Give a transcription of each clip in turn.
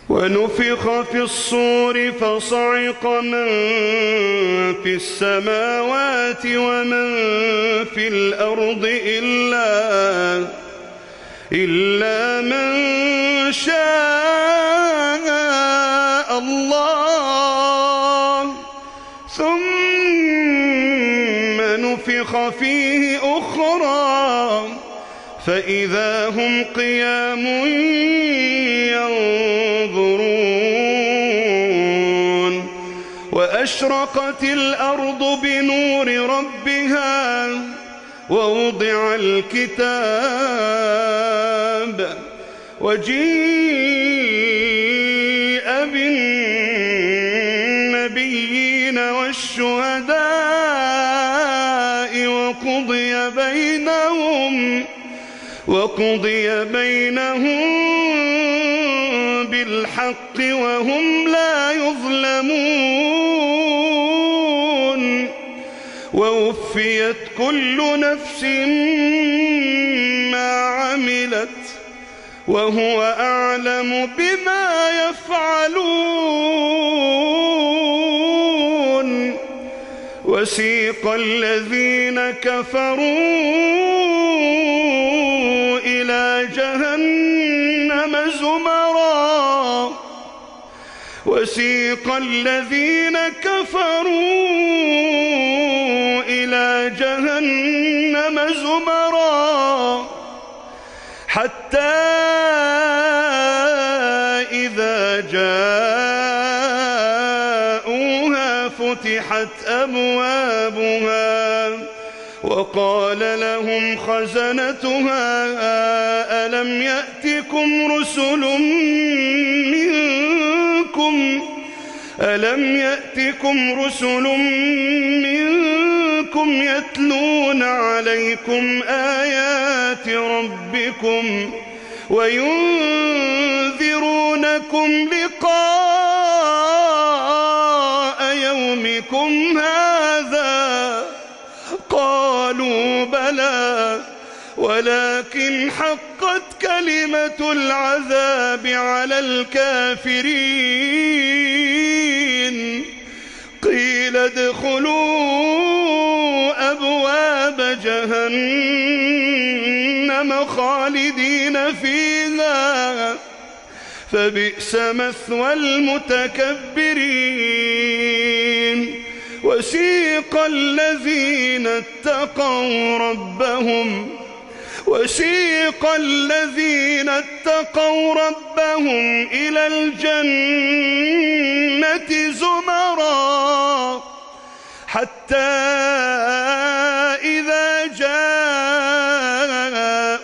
ونفخ في الصور فصعق من في السماوات ومن في الأرض إلا من شاء الله، ثم نفخ فيه أخرى فإذا هم قيام ينظرون. وأشرقت الأرض بنور ربها ووضع الكتاب وجيء بالنبيين والشهداء وقضي بينهم بالحق وهم لا يظلمون. ووفيت كل نفس ما عملت وهو أعلم بما يفعلون. وسيق الذين كفروا إلى جهنم زمرا وسيق الذين كفروا إلى جهنم زمرا حتى إذا جاءوها فتحت أبوابها وقال لهم خزنتها ألم يأتكم رسل منكم يتلون عليكم آيات ربكم وينذرونكم لقاء يومكم هذا؟ قالوا بلى ولكن حقت كلمة العذاب على الكافرين. قيل ادخلوا أبواب جهنم خالدين فيها فبئس مثوى المتكبرين. وسيق الذين اتقوا ربهم إلى الجنة زمرا حتى إذا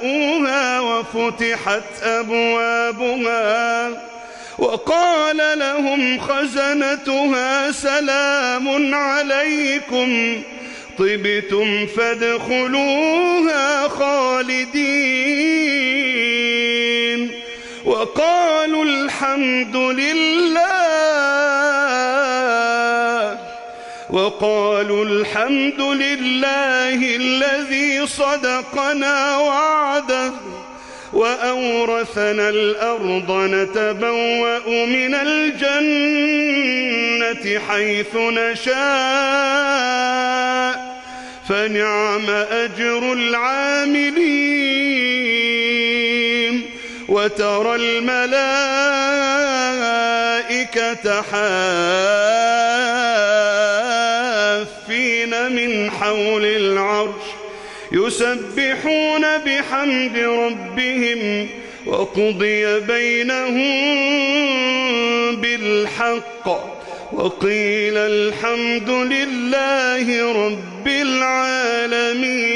جاءوها وفتحت أبوابها وقال لهم خزنتها سلام عليكم طبتم فادخلوها خالدين. وقالوا الحمد لله الذي صدقنا وعده وأورثنا الأرض نتبوأ من الجنة حيث نشاء فنعم أجر العاملين. وترى الملائكة حافين من حول العرش يسبحون بحمد ربهم وقضي بينهم بالحق وقيل الحمد لله رب العالمين.